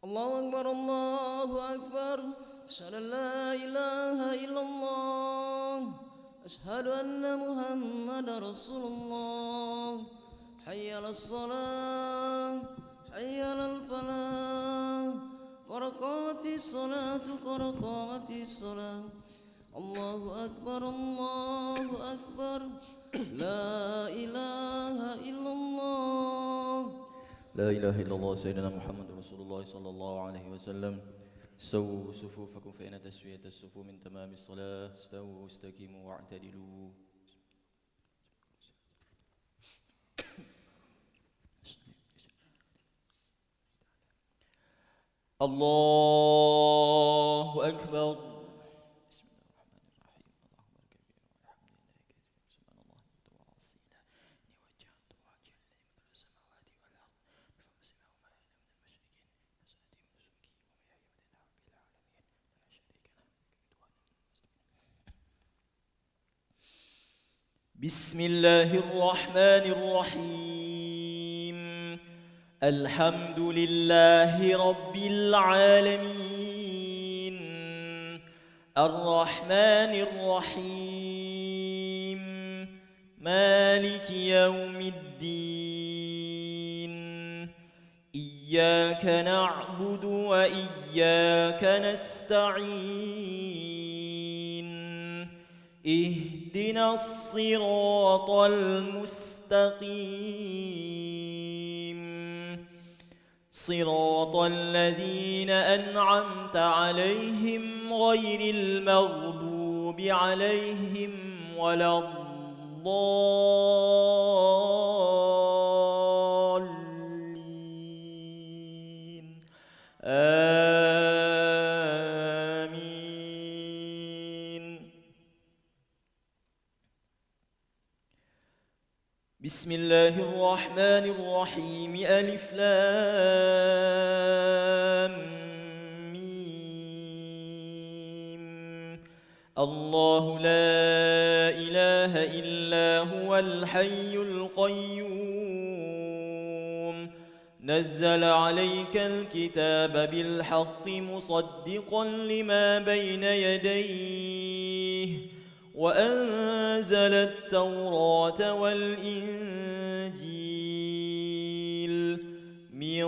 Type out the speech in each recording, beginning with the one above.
الله أكبر الله أكبر أشهد أن لا إله إلا الله أشهد أن محمد رسول الله حي على الصلاة حي على الفلاح قد قامت الصلاة قد قامت الصلاة الله أكبر الله أكبر لا إله إلا الله لا إله إلا الله سيدنا محمد رسول الله صلى الله عليه وسلم. سووا صفوفكم فإن تسوية الصفوف من تمام الصلاة. استووا استقيموا واعتدلوا. الله أكبر. بسم الله الرحمن الرحيم. الله أكبر كبير والحمد لله كثير سبحان الله متواصلا إني وجهت وجهي لمن السماوات والأرض بفضل ما من المشركين نصرتي ونسكي ومحياي ومماتي لله رب العالمين لا شريك له. بسم الله الرحمن الرحيم. الحمد لله رب العالمين الرحمن الرحيم مالك يوم الدين إياك نعبد وإياك نستعين اهدنا الصراط المستقيم صراط الذين أنعمت عليهم غير المغضوب عليهم ولا الضالين آمين. بسم الله الرحمن الرحيم ألف لام ميم. الله لا إله إلا هو الحي القيوم نزل عليك الكتاب بالحق مصدقا لما بين يديه وأنزل التوراة والإنجيل من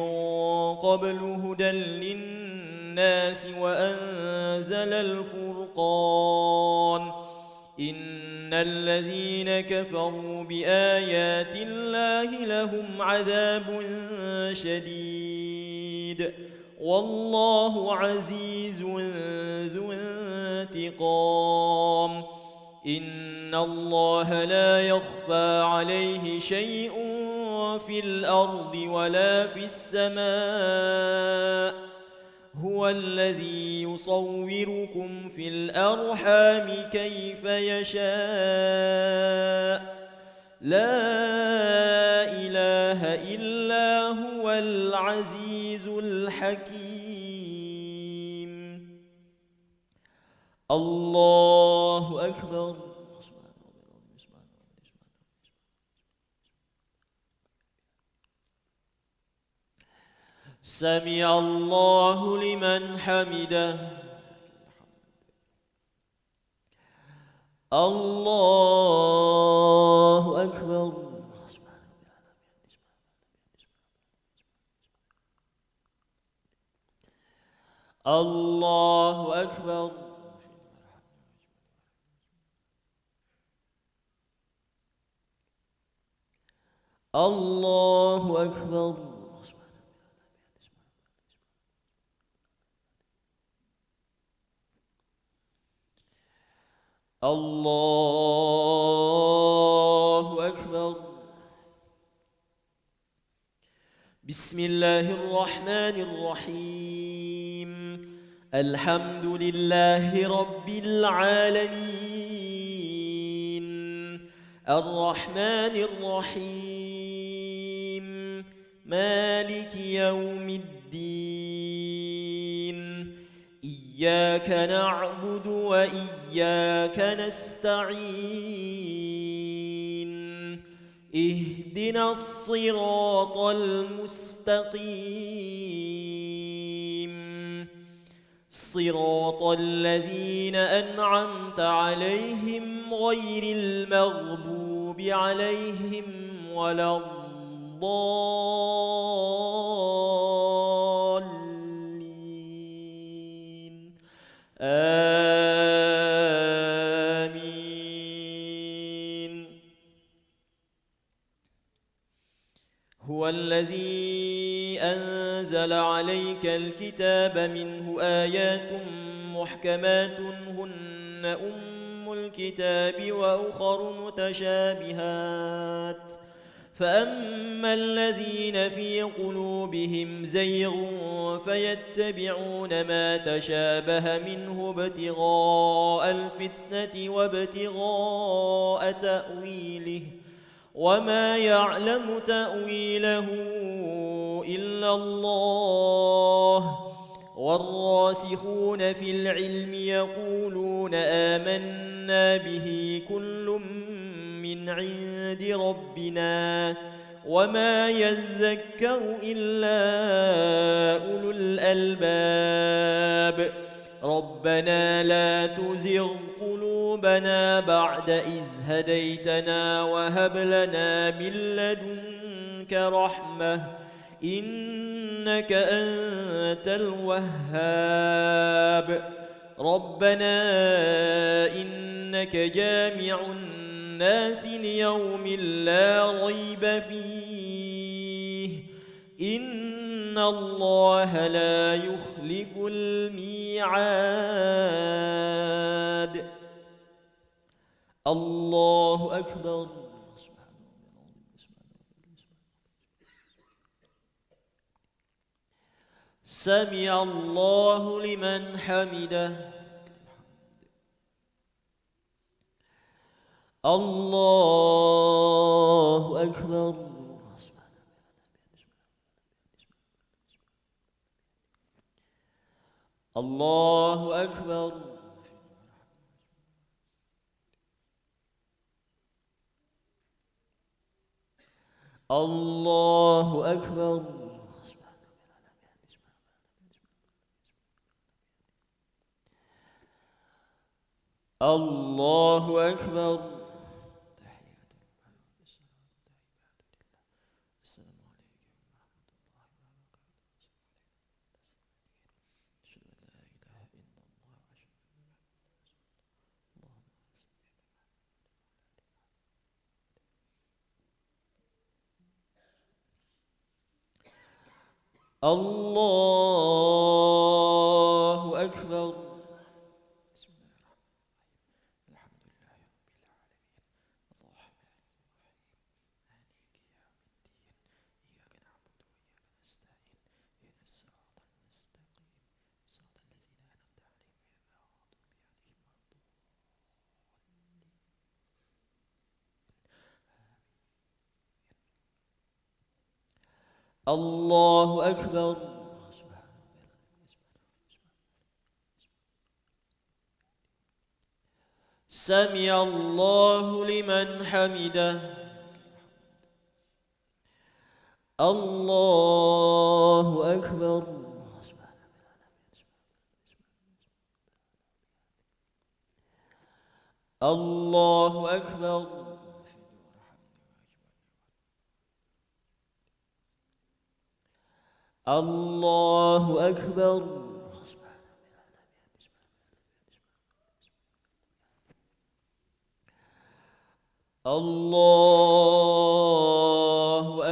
قبل هدى للناس وأنزل الفرقان إن الذين كفروا بآيات الله لهم عذاب شديد والله عزيز ذو انتقام. إن الله لا يخفى عليه شيء في الأرض ولا في السماء هو الذي يصوركم في الأرحام كيف يشاء لا إله إلا هو العزيز الحكيم. الله أكبر. سمع الله لمن حمده. الله أكبر. الله أكبر. الله أكبر. الله أكبر. بسم الله الرحمن الرحيم. الحمد لله رب العالمين الرحمن الرحيم مالك يوم الدين إياك نعبد وإياك نستعين اهدنا الصراط المستقيم صراط الذين أنعمت عليهم غير المغضوب عليهم ولا الضالين آمين. هو الذي أنزل عليك الكتاب منه آيات محكمات هن أم الكتاب وأخر متشابهات فأما الذين في قلوبهم زيغ فيتبعون ما تشابه منه ابتغاء الفتنة وابتغاء تأويله وما يعلم تأويله إلا الله والراسخون في العلم يقولون آمنا به كل من عند ربنا وما يذكر إلا أولو الألباب ربنا لا تزغ قلوبنا بعد إذ هديتنا وهب لنا من لدنك رحمة إنك أنت الوهاب ربنا إنك جامع الناس ليوم لا ريب فيه إن الله لا يخلف الميعاد. الله أكبر. سمع الله لمن حمده. الله أكبر. الله أكبر. الله أكبر. الله أكبر. الله أكبر. الله أكبر. سمع الله لمن حمده. الله أكبر. الله أكبر. الله أكبر. الله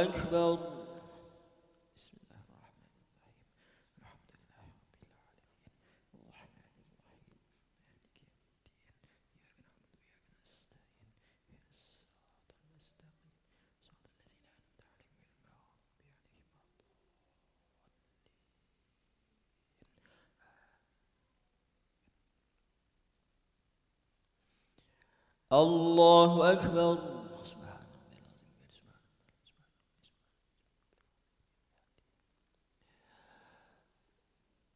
أكبر. بسم الله الرحمن الرحيم الله أكبر.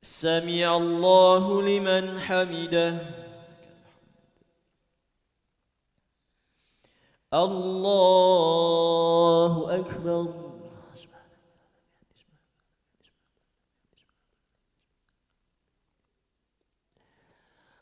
سمع الله لمن حمده. الله أكبر.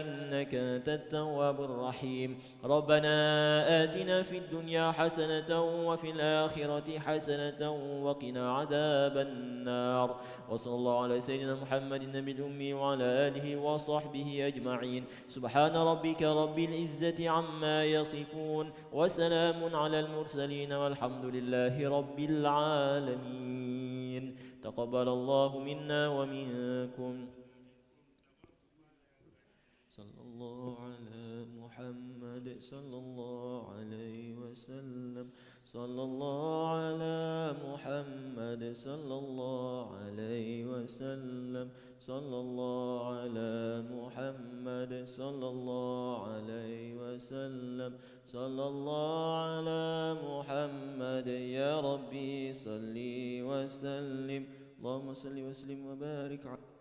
إنك أنت التواب الرحيم. ربنا آتنا في الدنيا حسنة وفي الآخرة حسنة وقنا عذاب النار. وصلى الله على سيدنا محمد النبي الأمي وعلى آله وصحبه أجمعين. سبحان ربك رب العزة عما يصفون وسلام على المرسلين والحمد لله رب العالمين. تقبل الله منا ومنكم. صلى الله على محمد صلى الله عليه وسلم. صلى الله على محمد صلى الله عليه وسلم. صلى الله على محمد صلى الله عليه وسلم. صلى الله على محمد يا ربي صل وسلم. اللهم صل وسلم وبارك على